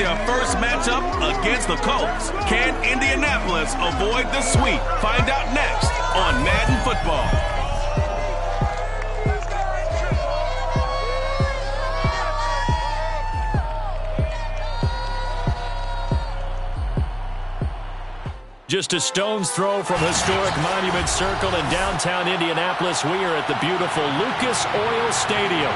their first matchup against the Colts. Can Indianapolis avoid the sweep? Find out next on Madden Football. Just a stone's throw from historic Monument Circle in downtown Indianapolis. We are at the beautiful Lucas Oil Stadium.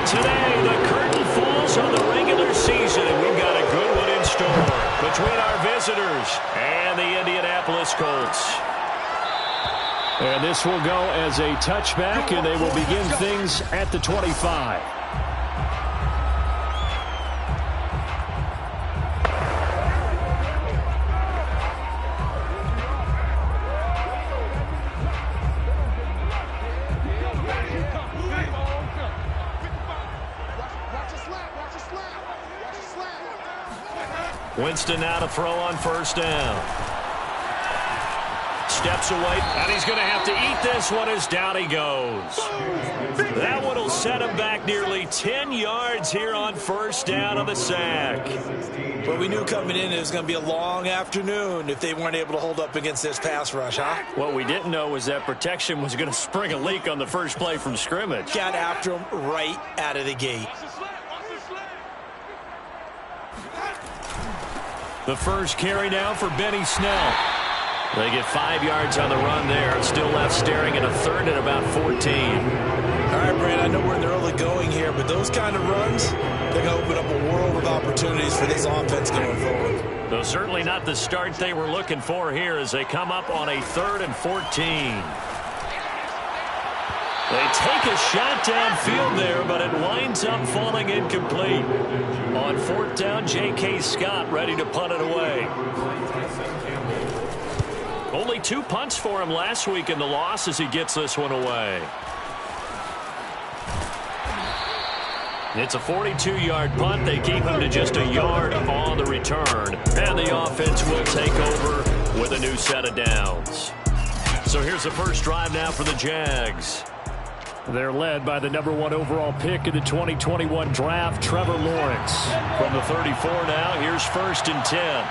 Today, the curtain falls on the regular season, and we've got a good one in store between our visitors and the Indianapolis Colts. And this will go as a touchback, and they will begin things at the 25. Winston now to throw on first down. Steps away, and he's going to have to eat this one as down he goes. That one will set him back nearly 10 yards here on first down on the sack. Well, we knew coming in it was going to be a long afternoon if they weren't able to hold up against this pass rush, huh? What we didn't know was that protection was going to spring a leak on the first play from scrimmage. Got after him right out of the gate. The first carry now for Benny Snell. They get 5 yards on the run there. Still left staring at a third and about 14. All right, Brand, I know we're in the early going here, but those kind of runs, they're going to open up a world of opportunities for this offense going forward. Though certainly not the start they were looking for here as they come up on a 3rd and 14. They take a shot downfield there, but it winds up falling incomplete. On 4th down, J.K. Scott ready to punt it away. Only 2 punts for him last week in the loss as he gets this one away. It's a 42-yard punt. They keep him to just a yard on the return. And the offense will take over with a new set of downs. So here's the first drive now for the Jags. They're led by the number 1 overall pick in the 2021 draft, Trevor Lawrence. From the 34 now, here's 1st and 10.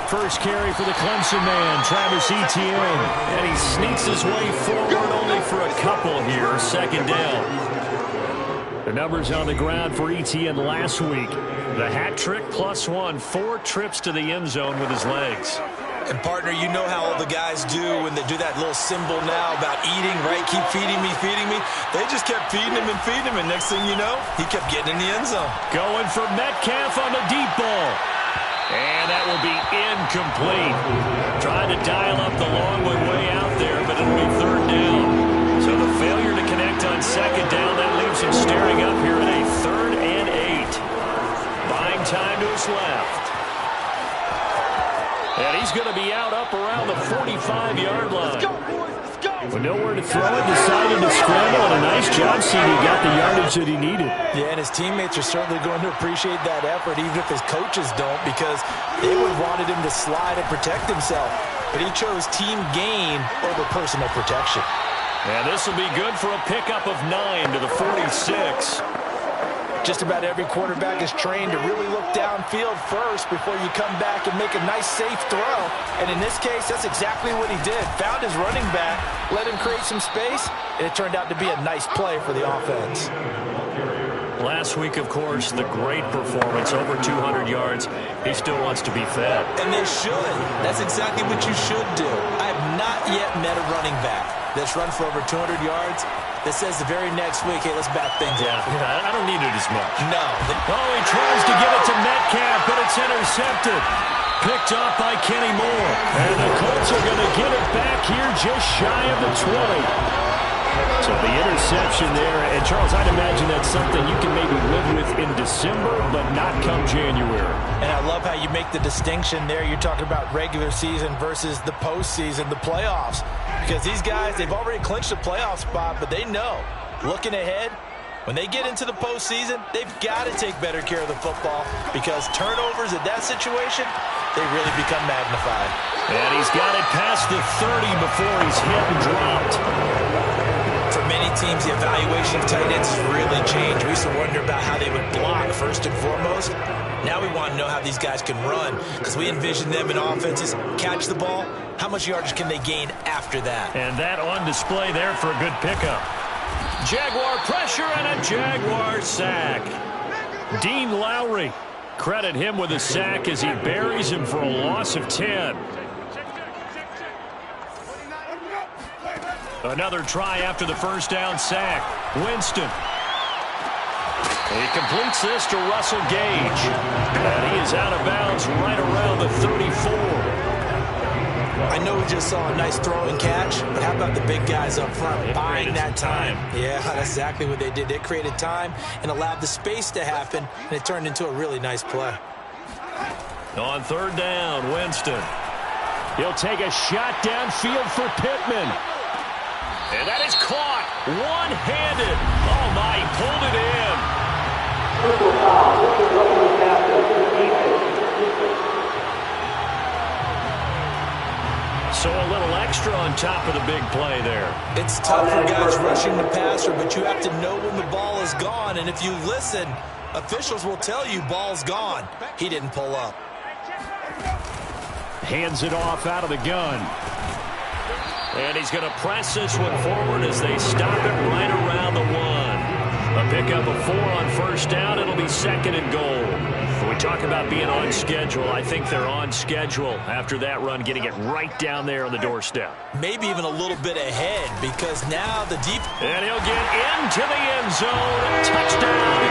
First carry for the Clemson man, Travis Etienne. And he sneaks his way forward only for a couple here, 2nd down. The numbers on the ground for Etienne last week. The hat trick +1, 4 trips to the end zone with his legs. And, partner, you know how all the guys do when they do that little symbol now about eating, right? Keep feeding me, feeding me. They just kept feeding him, and next thing you know, he kept getting in the end zone. Going for Metcalf on the deep ball. And that will be incomplete. Trying to dial up the long one way out there, but it'll be 3rd down. So the failure to connect on 2nd down, that leaves him staring up here at a 3rd and 8. Buying time to his left. And he's going to be out up around the 45-yard line. Let's go, boys. Let's go. With nowhere to throw it, decided to scramble, and a nice job seeing he got the yardage that he needed. Yeah, and his teammates are certainly going to appreciate that effort, even if his coaches don't, because they would have wanted him to slide and protect himself. But he chose team gain over personal protection. And this will be good for a pickup of 9 to the 46. Just about every quarterback is trained to really look downfield first before you come back and make a nice, safe throw. And in this case, that's exactly what he did. Found his running back, let him create some space, and it turned out to be a nice play for the offense. Last week, of course, the great performance, over 200 yards. He still wants to be fed. And they should. That's exactly what you should do. I have not yet met a running back that's run for over 200 yards that says the very next week, hey, let's back things up. Yeah, I don't need it as much. No. Oh, he tries to get it to Metcalf, but it's intercepted. Picked off by Kenny Moore. And the Colts are going to get it back here just shy of the 20. So the interception there. And, Charles, I'd imagine that's something you can maybe live with in December, but not come January. And I love how you make the distinction there. You're talking about regular season versus the postseason, the playoffs. Because these guys, they've already clinched a playoff spot, but they know, looking ahead, when they get into the postseason, they've got to take better care of the football because turnovers in that situation, they really become magnified. And he's got it past the 30 before he's hit and dropped. For For many teams, the evaluation of tight ends has really changed. We used to wonder about how they would block first and foremost. Now we want to know how these guys can run because we envision them in offenses catch the ball. How much yardage can they gain after that? And that on display there for a good pickup. Jaguar pressure and a Jaguar sack. Dean Lowry, credit him with a sack as he buries him for a loss of 10. Another try after the first down sack. Winston. He completes this to Russell Gage. And he is out of bounds right around the 34. I know we just saw a nice throw and catch, but how about the big guys up front buying that time? Yeah, that's exactly what they did. They created time and allowed the space to happen, and it turned into a really nice play. On third down, Winston. He'll take a shot downfield for Pittman. And that is caught one-handed. Oh, my, he pulled it in. So a little extra on top of the big play there. It's tough for guys rushing the passer, but you have to know when the ball is gone. And if you listen, officials will tell you ball's gone. He didn't pull up. Hands it off out of the gun. And he's going to press this one forward as they stop it right around the 1. A pickup of 4 on first down. It'll be second and goal. When we talk about being on schedule, I think they're on schedule after that run, getting it right down there on the doorstep. Maybe even a little bit ahead because now the deep. And he'll get into the end zone. Touchdown,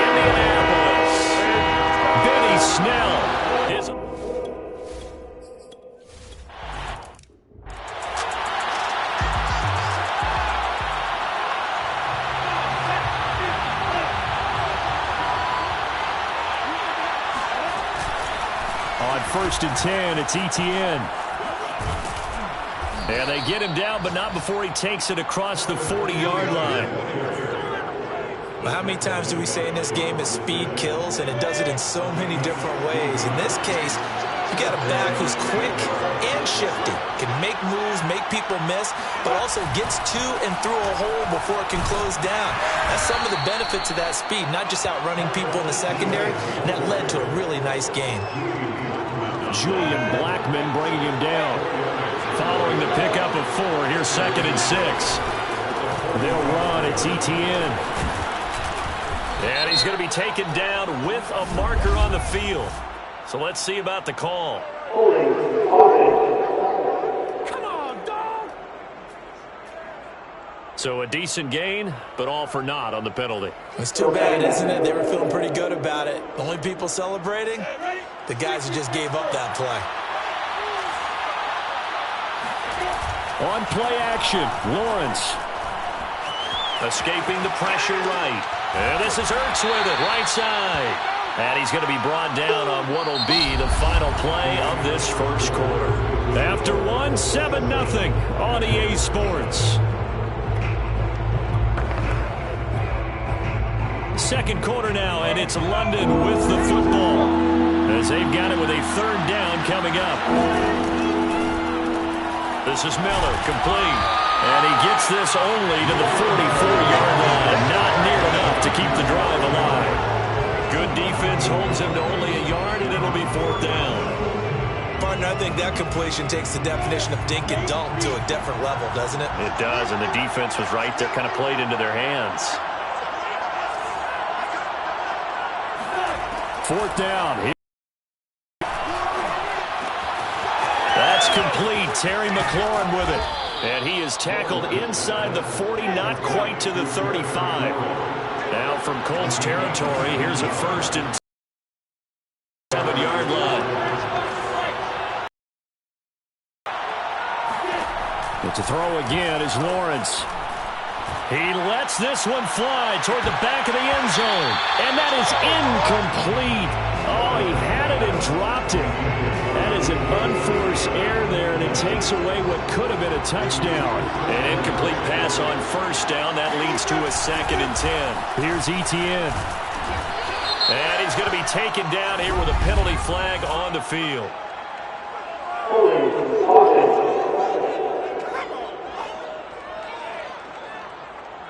Indianapolis. Benny Snell is. First and 10, it's Etienne. And they get him down, but not before he takes it across the 40-yard line. Well, how many times do we say in this game that speed kills, and it does it in so many different ways? In this case, you got a back who's quick and shifty, can make moves, make people miss, but also gets to and through a hole before it can close down. That's some of the benefits of that speed, not just outrunning people in the secondary, and that led to a really nice game. Julian Blackman bringing him down. Following the pickup of 4, here's second and 6. They'll run, it's Etienne. And he's going to be taken down with a marker on the field. So let's see about the call. Come on, dog! So a decent gain, but all for naught on the penalty. It's too bad, isn't it? They were feeling pretty good about it. The only people celebrating? The guys who just gave up that play. On play action, Lawrence. Escaping the pressure right. And this is Ertz with it, right side. And he's going to be brought down on what will be the final play of this first quarter. After 1, 7-0 on EA Sports. Second quarter now, and it's London with the football. As they've got it with a third down coming up. This is Miller, complete. And he gets this only to the 44-yard line. Not near enough to keep the drive alive. Good defense holds him to only a yard, and it'll be 4th down. Partner, I think that completion takes the definition of dink and dunk to a different level, doesn't it? It does, and the defense was right there, kind of played into their hands. 4th down. That's complete. Terry McLaurin with it. And he is tackled inside the 40, not quite to the 35. Now from Colts territory, here's a 1st and 7-yard line. But to throw again is Lawrence. He lets this one fly toward the back of the end zone. And that is incomplete. Oh, he had it and dropped it. That is an unforced error there, and it takes away what could have been a touchdown. An incomplete pass on first down. That leads to a 2nd and 10. Here's Etienne. And he's going to be taken down here with a penalty flag on the field.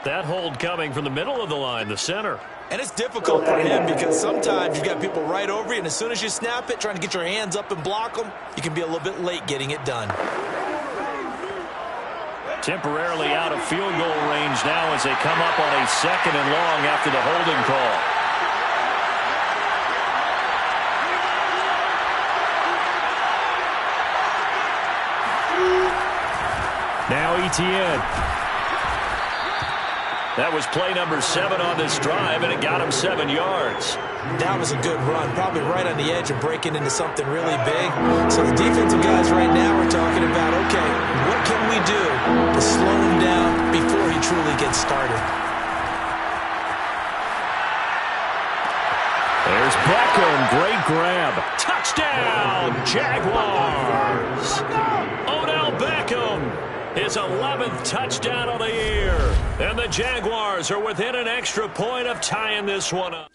That hold coming from the middle of the line, the center. And it's difficult for him because sometimes you've got people right over you, and as soon as you snap it, trying to get your hands up and block them, you can be a little bit late getting it done. Temporarily out of field goal range now as they come up on a 2nd and long after the holding call. Now Etienne. That was play number 7 on this drive, and it got him 7 yards. That was a good run, probably right on the edge of breaking into something really big. So the defensive guys right now are talking about, okay, what can we do to slow him down before he truly gets started? There's Beckham, great grab. Touchdown, Jaguars. Odell Beckham, his 11th touchdown of the year. And the Jaguars are within an extra point of tying this one up.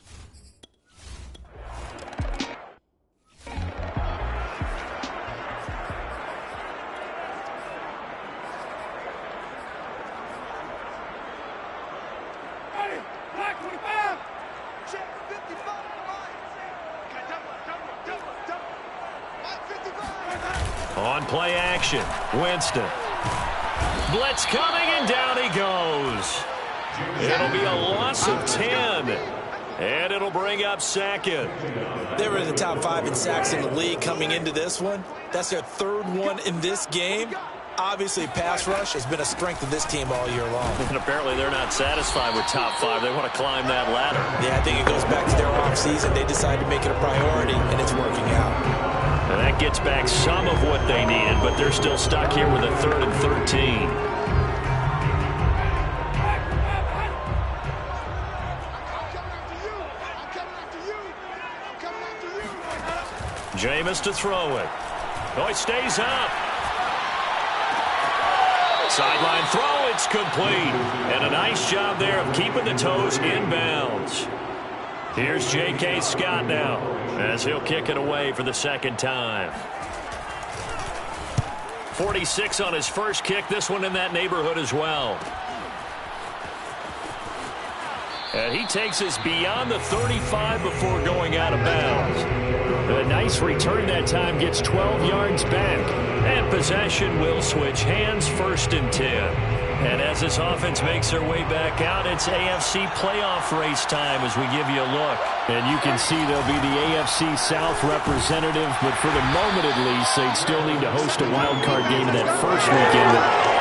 On play action, Winston. Blitz coming, and down he goes. It'll be a loss of 10, and it'll bring up 2nd. They were in the top 5 in sacks in the league coming into this one. That's their 3rd one in this game. Obviously, pass rush has been a strength of this team all year long. And apparently they're not satisfied with top 5. They want to climb that ladder. Yeah, I think it goes back to their offseason. They decided to make it a priority, and it's working out. And that gets back some of what they needed, but they're still stuck here with a 3rd and 13. Jameis to throw it. Oh, he stays up. Sideline throw, it's complete. And a nice job there of keeping the toes in bounds. Here's J.K. Scott now as he'll kick it away for the 2nd time. 46 on his first kick. This one in that neighborhood as well. And he takes us beyond the 35 before going out of bounds. A nice return that time, gets 12 yards back. And possession will switch hands, 1st and 10. And as this offense makes their way back out, it's AFC playoff race time as we give you a look. And you can see they'll be the AFC South representative, but for the moment at least, they'd still need to host a wild card game in that first weekend.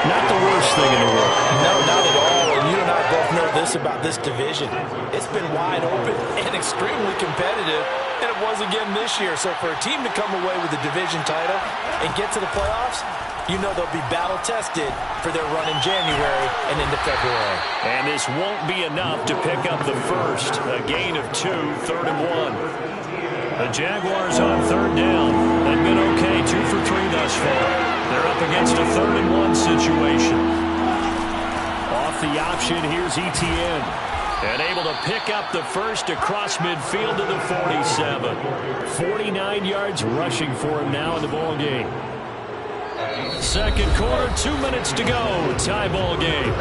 Not the worst thing in the world. No, not at all. And you and I both know this about this division. It's been wide open and extremely competitive, and it was again this year. So for a team to come away with the division title and get to the playoffs, you know they'll be battle-tested for their run in January and into February. And this won't be enough to pick up the first. A gain of 2, 3rd and 1. The Jaguars on 3rd down. They've been okay, 2 for 3 thus far. They're up against a 3rd and 1 situation. Off the option, here's Etienne. And able to pick up the first across midfield to the 47. 49 yards rushing for him now in the ball game. 2nd quarter, 2 minutes to go. Tie ball game.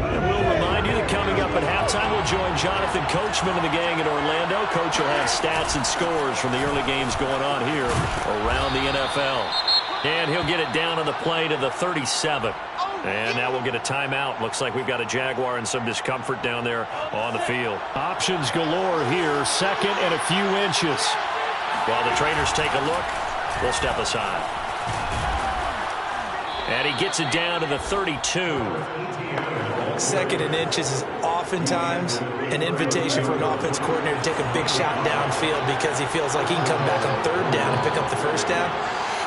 And we'll remind you that coming up at halftime, we'll join Jonathan Coachman and the gang in Orlando. Coach will have stats and scores from the early games going on here around the NFL. And he'll get it down on the play to the 37. And now we'll get a timeout. Looks like we've got a Jaguar in some discomfort down there on the field. Options galore here. 2nd and a few inches. While the trainers take a look, we'll step aside. And he gets it down to the 32. 2nd and inches is oftentimes an invitation for an offense coordinator to take a big shot downfield because he feels like he can come back on 3rd down and pick up the 1st down.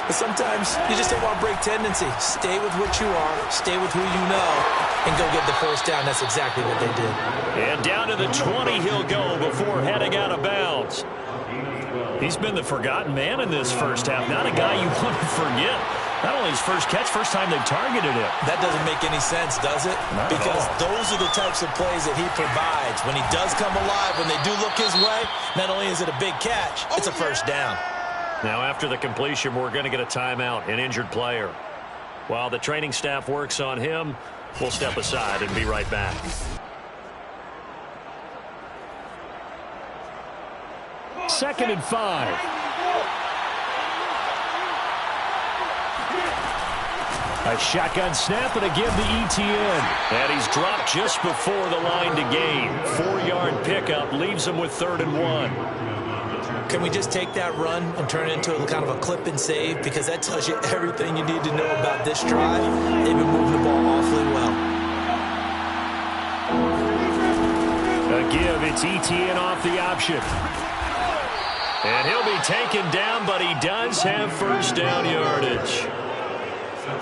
But sometimes you just don't want to break tendency. Stay with what you are, stay with who you know, and go get the 1st down. That's exactly what they did. And down to the 20 he'll go before heading out of bounds. He's been the forgotten man in this first half. Not a guy you want to forget. Not only his first catch, first time they've targeted him. That doesn't make any sense, does it? Not because at all. Those are the types of plays that he provides. When he does come alive, when they do look his way, not only is it a big catch, it's a first down. Now, after the completion, we're going to get a timeout, an injured player. While the training staff works on him, we'll step aside and be right back. Second and 5. A shotgun snap and again to Etienne. And he's dropped just before the line to gain. 4-yard pickup leaves him with 3rd and 1. Can we just take that run and turn it into a kind of a clip and save? Because that tells you everything you need to know about this drive. They've been moving the ball awfully well. A give, it's Etienne off the option. And he'll be taken down, but he does have first down yardage.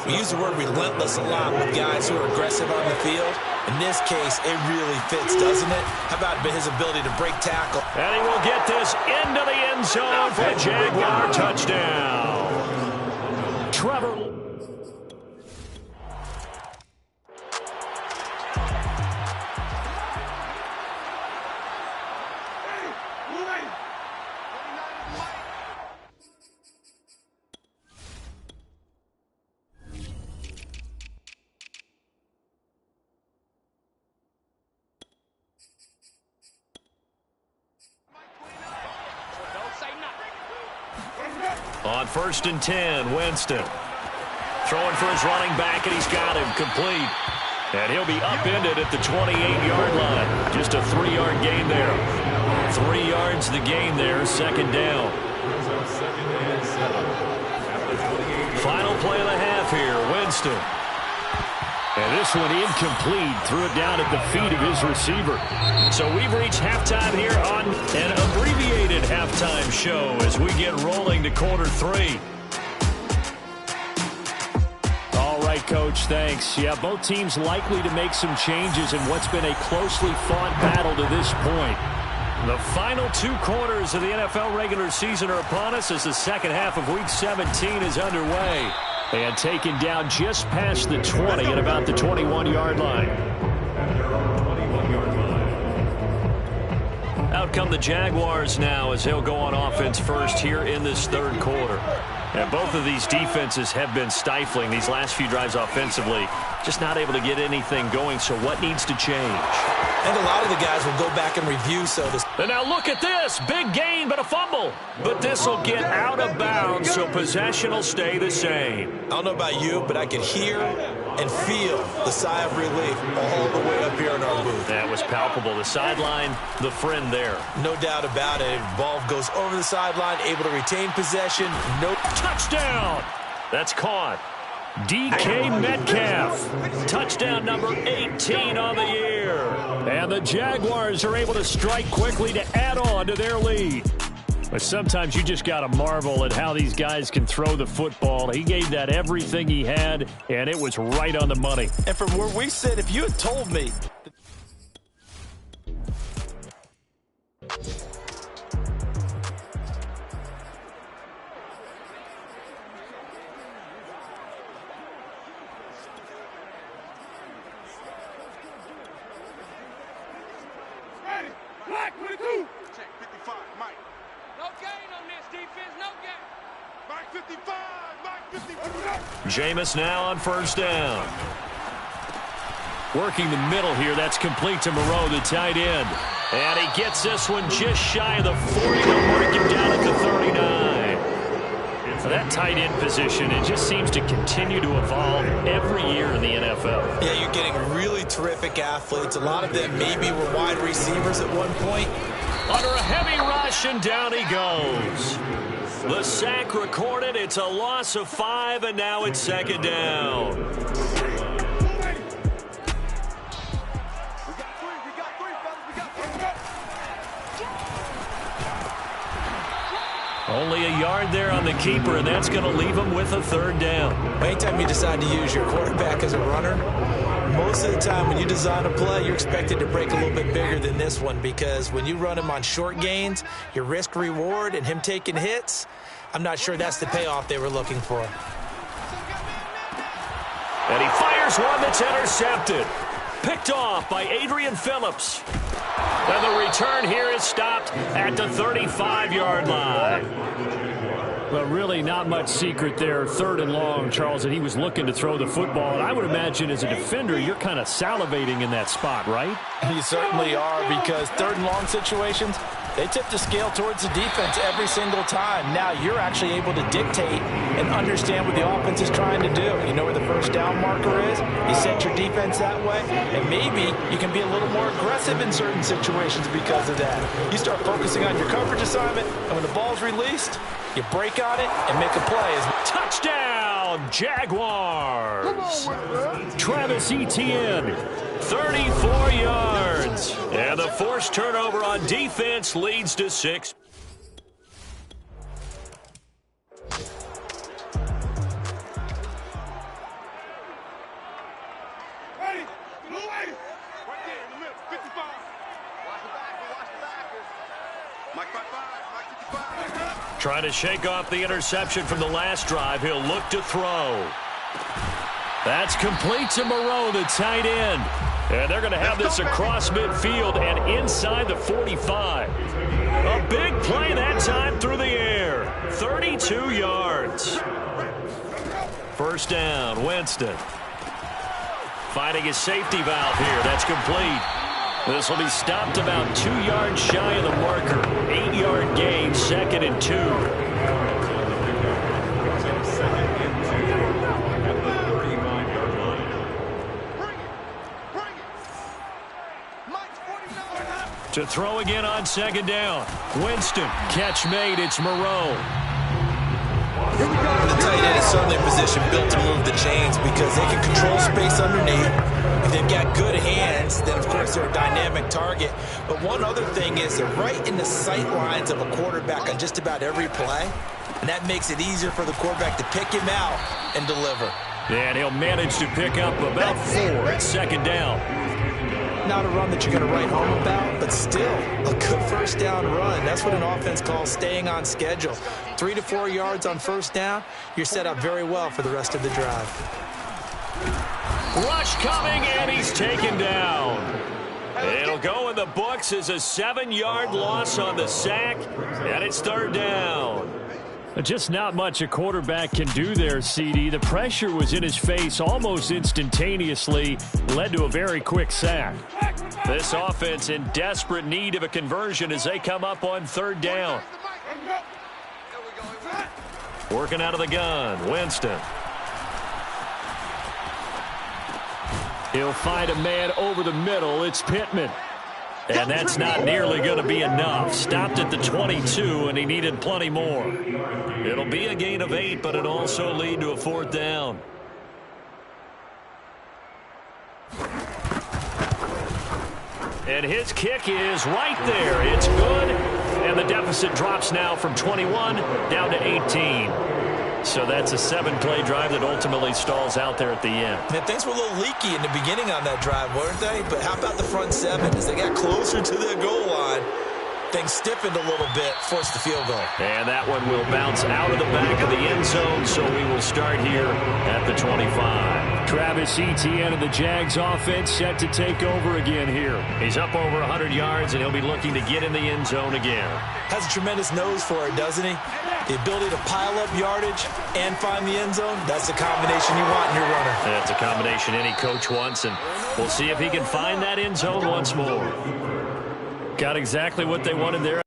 We use the word relentless a lot with guys who are aggressive on the field. In this case, it really fits, doesn't it? How about his ability to break tackle? And he will get this into the end zone for a Jaguar touchdown. Trevor. On 1st and 10, Winston. Throwing for his running back, and he's got him complete. And he'll be upended at the 28-yard line. Just a 3-yard gain there. 3 yards the gain there, 2nd down. Final play of the half here, Winston. And this one incomplete. Threw it down at the feet of his receiver. So we've reached halftime here on an abbreviated halftime show as we get rolling to quarter 3. All right, Coach, thanks. Yeah, both teams likely to make some changes in what's been a closely fought battle to this point. The final 2 quarters of the NFL regular season are upon us as the second half of Week 17 is underway. And taken down just past the 20 at about the 21-yard line. Out come the Jaguars now as they'll go on offense first here in this 3rd quarter. And both of these defenses have been stifling these last few drives offensively. Just not able to get anything going, so what needs to change? And a lot of the guys will go back and review. And now look at this. Big gain, but a fumble. But this will get out of bounds, so possession will stay the same. I don't know about you, but I could hear and feel the sigh of relief all the way up here in our booth. That was palpable. The sideline, the friend there. No doubt about it. Ball goes over the sideline, able to retain possession. No touchdown. That's caught. DK Metcalf. Touchdown number 18 on the year. And the Jaguars are able to strike quickly to add on to their lead. But sometimes you just got to marvel at how these guys can throw the football. He gave that everything he had, and it was right on the money. And from where we sit, if you had told me... Black 22. Check 55, Mike. No gain on this defense, no gain. Mike 55, Mike 55. Jameis now on 1st down. Working the middle here, that's complete to Moreau, the tight end. And he gets this one just shy of the 40. They'll mark him down at the 39. For that tight end position, it just seems to continue to evolve every year in the NFL. Yeah, you're getting really terrific athletes. A lot of them maybe were wide receivers at one point. Under a heavy rush, and down he goes. The sack recorded. It's a loss of 5, and now it's 2nd down. Only a yard there on the keeper, and that's going to leave him with a 3rd down. Anytime you decide to use your quarterback as a runner, most of the time when you design a play, you're expected to break a little bit bigger than this one, because when you run him on short gains, your risk-reward and him taking hits, I'm not sure that's the payoff they were looking for. And he fires one that's intercepted. Picked off by Adrian Phillips. And the return here is stopped at the 35-yard line. Well, really not much secret there. 3rd and long, Charles, and he was looking to throw the football. And I would imagine as a defender, you're kind of salivating in that spot, right? You certainly are, because 3rd and long situations, they tip the scale towards the defense every single time. Now you're actually able to dictate and understand what the offense is trying to do. You know where the first down marker is. You set your defense that way, and maybe you can be a little more aggressive in certain situations because of that. You start focusing on your coverage assignment, and when the ball's released, you break on it and make a play. Touchdown, Jaguars! Travis Etienne, 34 yards. And the forced turnover on defense leads to 6. Ready? Blue wave. Right there in the middle. 55. Watch the backers. Mike 55. Mike 55. Trying to shake off the interception from the last drive. He'll look to throw. That's complete to Moreau, the tight end. And they're going to have this across midfield and inside the 45. A big play that time through the air. 32 yards. First down, Winston. Finding his safety valve here. That's complete. This will be stopped about 2 yards shy of the marker. 8-yard gain, 2nd and 2. To throw again on 2nd down. Winston, catch made. It's Moreau. The tight end is certainly a position built to move the chains because they can control space underneath. If they've got good hands, then of course they're a dynamic target. But one other thing is they're right in the sight lines of a quarterback on just about every play. And that makes it easier for the quarterback to pick him out and deliver. And he'll manage to pick up about 4 at 2nd down. Not a run that you're going to write home about, but still a good first down run. That's what an offense calls staying on schedule. 3 to 4 yards on first down, you're set up very well for the rest of the drive. Rush coming, and he's taken down. It'll go in the books as a 7-yard loss on the sack, and it's 3rd down. Just not much a quarterback can do there, CD. The pressure was in his face almost instantaneously, led to a very quick sack. This offense in desperate need of a conversion as they come up on 3rd down. Working out of the gun, Winston. He'll find a man over the middle. It's Pittman. And that's not nearly going to be enough. Stopped at the 22, and he needed plenty more. It'll be a gain of 8, but it'll also lead to a 4th down. And his kick is right there. It's good, and the deficit drops now from 21 down to 18. So that's a 7-play drive that ultimately stalls out there at the end. Man, things were a little leaky in the beginning on that drive, weren't they? But how about the front 7? As they got closer to their goal line, things stiffened a little bit, forced the field goal. And that one will bounce out of the back of the end zone, so we will start here at the 25. Travis Etienne of the Jags offense set to take over again here. He's up over 100 yards, and he'll be looking to get in the end zone again. Has a tremendous nose for it, doesn't he? The ability to pile up yardage and find the end zone, that's the combination you want in your runner. That's a combination any coach wants, and we'll see if he can find that end zone once more. Got exactly what they wanted there.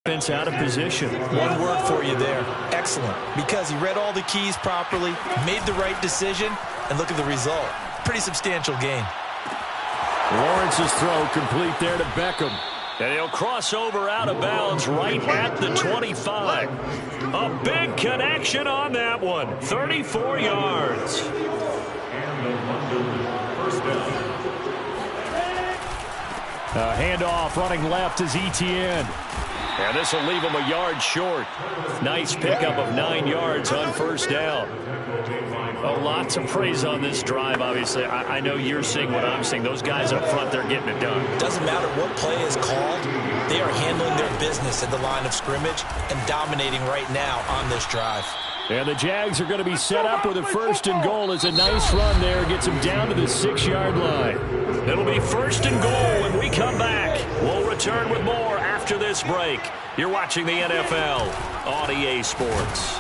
Defense out of position. One word for you there. Excellent. Because he read all the keys properly, made the right decision, and look at the result. Pretty substantial gain. Lawrence's throw complete there to Beckham. And he'll cross over out of bounds right at the 25. A big connection on that one. 34 yards. Handoff running left is Etienne. And this will leave him a yard short. Nice pickup of 9 yards on first down. A lot to praise on this drive, obviously. I know you're seeing what I'm seeing. Those guys up front, they're getting it done. Doesn't matter what play is called. They are handling their business at the line of scrimmage and dominating right now on this drive. And the Jags are going to be set up with a 1st and goal as a nice run there gets them down to the 6-yard line. It'll be 1st and goal when we come back. We'll return with more after this break. You're watching the NFL on EA Sports.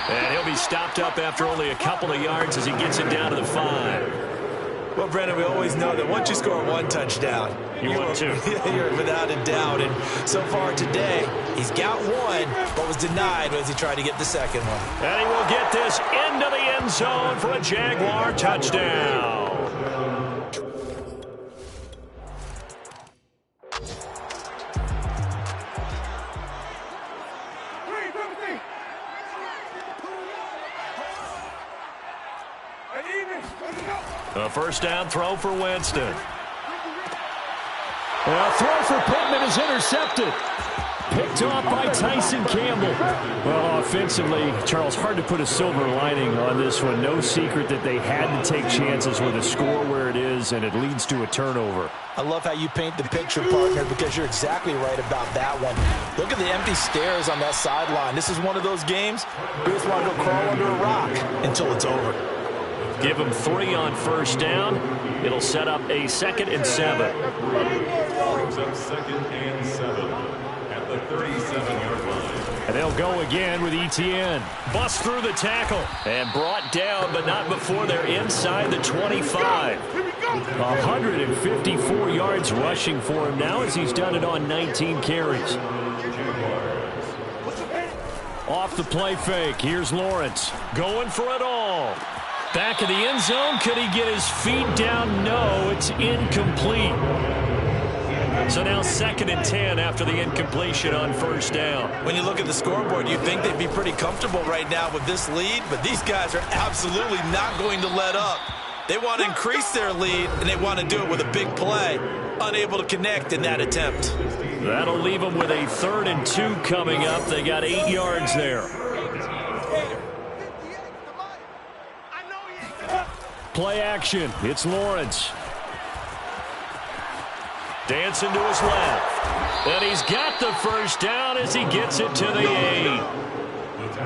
And he'll be stopped up after only a couple of yards as he gets it down to the 5. Well, Brendan, we always know that once you score 1 touchdown, want two. You're without a doubt. And so far today, he's got 1, but was denied as he tried to get the 2nd one. And he will get this into the end zone for a Jaguar touchdown. A 1st down throw for Winston. A throw for Pittman is intercepted. Picked off by Tyson Campbell. Well, offensively, Charles, hard to put a silver lining on this one. No secret that they had to take chances with a score where it is, and it leads to a turnover. I love how you paint the picture, partner, because you're exactly right about that one. Look at the empty stairs on that sideline. This is one of those games you just want to go crawl under a rock until it's over. Give them 3 on 1st down. It'll set up a 2nd and 7. Brings up 2nd and 7 at the 37-yard line. And they'll go again with Etienne. Bust through the tackle and brought down, but not before they're inside the 25. 154 yards rushing for him now as he's done it on 19 carries. Off the play fake. Here's Lawrence going for it all. Back of the end zone. Could he get his feet down? No, it's incomplete. So now 2nd and 10 after the incompletion on 1st down. When you look at the scoreboard, you'd think they'd be pretty comfortable right now with this lead, but these guys are absolutely not going to let up. They want to increase their lead, and they want to do it with a big play. Unable to connect in that attempt. That'll leave them with a 3rd and 2 coming up. They got 8 yards there. Play action. It's Lawrence. Dancing to his left. And he's got the 1st down as he gets it to the 8.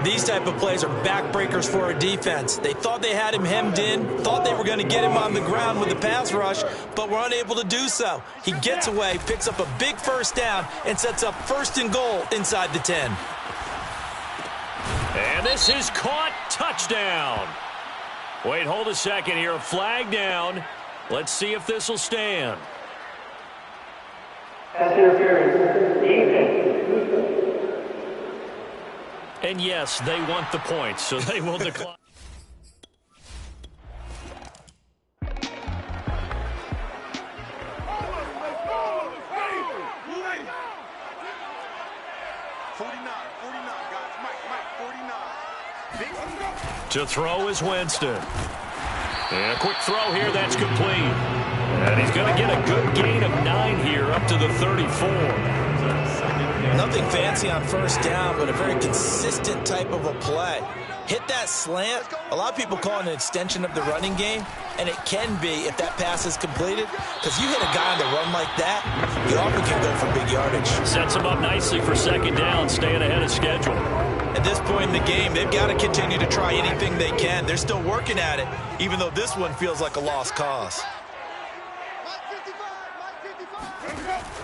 These type of plays are backbreakers for a defense. They thought they had him hemmed in, thought they were going to get him on the ground with the pass rush, but were unable to do so. He gets away, picks up a big 1st down, and sets up 1st and goal inside the 10. And this is caught. Touchdown. Wait, hold a second here. A flag down. Let's see if this will stand. And yes, they want the points, so they will decline. To throw is Winston. And a quick throw here, that's complete. And he's going to get a good gain of 9 here up to the 34. Nothing fancy on 1st down, but a very consistent type of a play. Hit that slant. A lot of people call it an extension of the running game, and it can be if that pass is completed, because you hit a guy on the run like that, you often can go for big yardage. Sets him up nicely for 2nd down, staying ahead of schedule. At this point in the game, they've got to continue to try anything they can. They're still working at it, even though this one feels like a lost cause.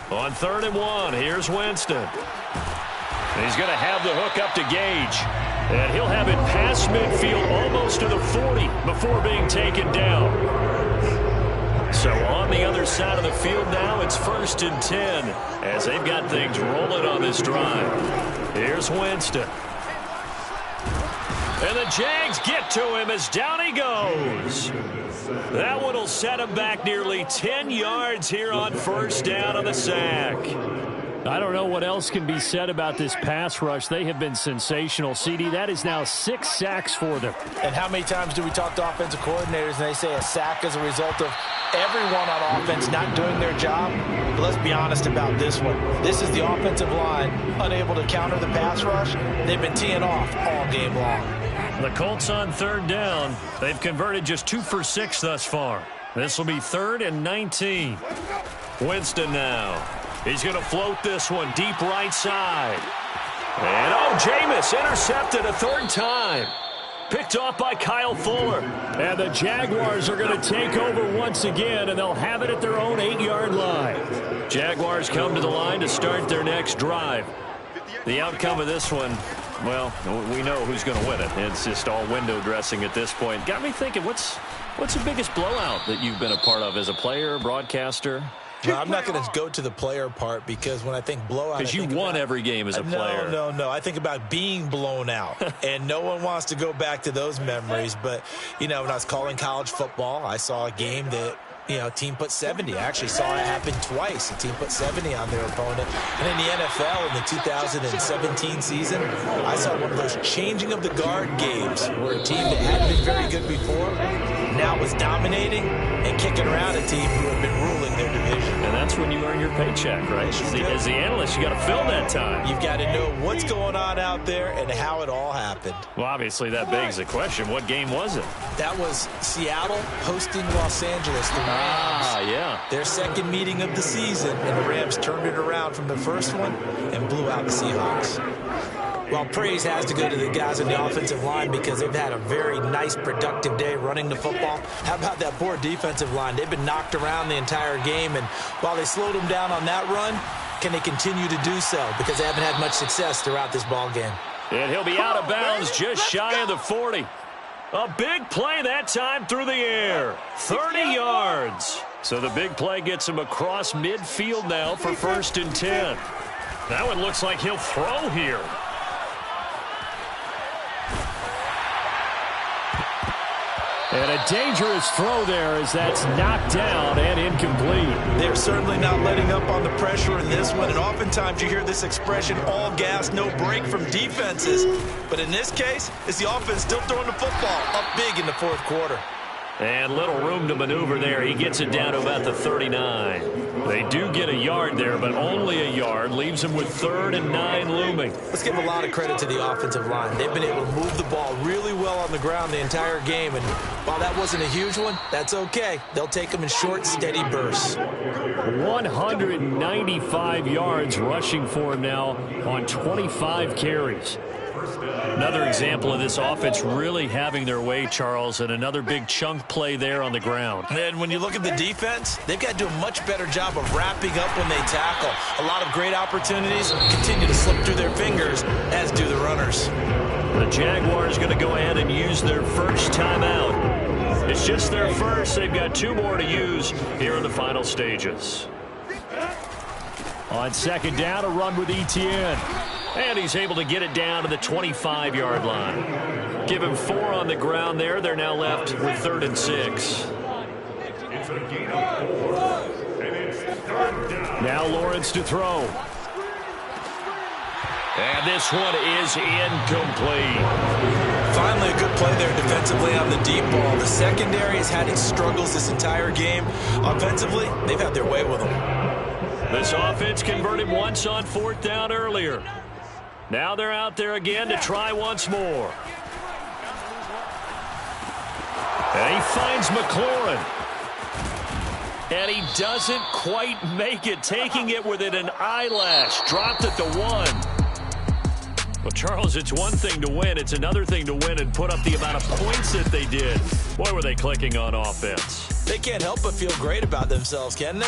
On 3rd and 1, here's Winston. And he's going to have the hook up to Gage. And he'll have it past midfield almost to the 40 before being taken down. So on the other side of the field now, it's 1st and 10 as they've got things rolling on this drive. Here's Winston. And the Jags get to him as down he goes. That one will set him back nearly 10 yards here on 1st down on the sack. I don't know what else can be said about this pass rush. They have been sensational. CD, that is now 6 sacks for them. And how many times do we talk to offensive coordinators and they say a sack is a result of everyone on offense not doing their job? But let's be honest about this one. This is the offensive line unable to counter the pass rush. They've been teeing off all game long. The Colts on 3rd down. They've converted just 2 for 6 thus far. This will be 3rd and 19. Winston now. He's going to float this one deep right side. And Jameis intercepted a third time. Picked off by Kyle Fuller. And the Jaguars are going to take over once again, and they'll have it at their own 8-yard line. Jaguars come to the line to start their next drive. The outcome of this one, well, we know who's going to win it. It's just all window dressing at this point. Got me thinking, what's the biggest blowout that you've been a part of as a player, broadcaster? No, I'm not going to go to the player part because when I think blowout, because you won every game as a player. No. I think about being blown out, and no one wants to go back to those memories. But, when I was calling college football, I saw a game that, team put 70. I actually saw it happen twice. A team put 70 on their opponent. And in the NFL in the 2017 season, I saw one of those changing of the guard games where a team that hadn't been very good before now was dominating and kicking around a team who had been ruling their division. And that's when you earn your paycheck, right? As the analyst, you got to fill that time. You've got to know what's going on out there and how it all happened. Well, obviously, that begs the question, what game was it? That was Seattle hosting Los Angeles. The Rams. Yeah. Their second meeting of the season, and the Rams turned it around from the first one and blew out the Seahawks. Well, praise has to go to the guys on the offensive line because they've had a very nice, productive day running the football. How about that poor defensive line? They've been knocked around the entire game, and while they slowed them down on that run, can they continue to do so? Because they haven't had much success throughout this ball game. And he'll be out of bounds just shy of the 40. A big play that time through the air. 30 yards. So the big play gets him across midfield now for 1st and 10. That one looks like he'll throw here. And a dangerous throw there as that's knocked down and incomplete. They're certainly not letting up on the pressure in this one. And oftentimes you hear this expression, all gas, no break from defenses. But in this case, it's the offense still throwing the football up big in the fourth quarter. And little room to maneuver there. He gets it down to about the 39. They do get a yard there, but only a yard. Leaves him with 3rd and 9 looming. Let's give a lot of credit to the offensive line. They've been able to move the ball really well on the ground the entire game. And while that wasn't a huge one, that's okay. They'll take them in short, steady bursts. 195 yards rushing for him now on 25 carries. Another example of this offense really having their way, Charles, and another big chunk play there on the ground. And when you look at the defense, they've got to do a much better job of wrapping up when they tackle. A lot of great opportunities continue to slip through their fingers, as do the runners. The Jaguars going to go ahead and use their first timeout. It's just their first. They've got 2 more to use here in the final stages. On 2nd down, a run with Etienne. And he's able to get it down to the 25-yard line. Give him 4 on the ground there. They're now left with 3rd and 6. It's a gain of 4. And it's 3rd down. Now Lawrence to throw. And this one is incomplete. Finally a good play there defensively on the deep ball. The secondary has had its struggles this entire game. Offensively, they've had their way with them. This offense converted once on 4th down earlier. Now they're out there again to try once more. And he finds McLaurin. And he doesn't quite make it, taking it within an eyelash. Dropped at the 1. Well, Charles, it's one thing to win. It's another thing to win and put up the amount of points that they did. Boy, were they clicking on offense. They can't help but feel great about themselves, can they?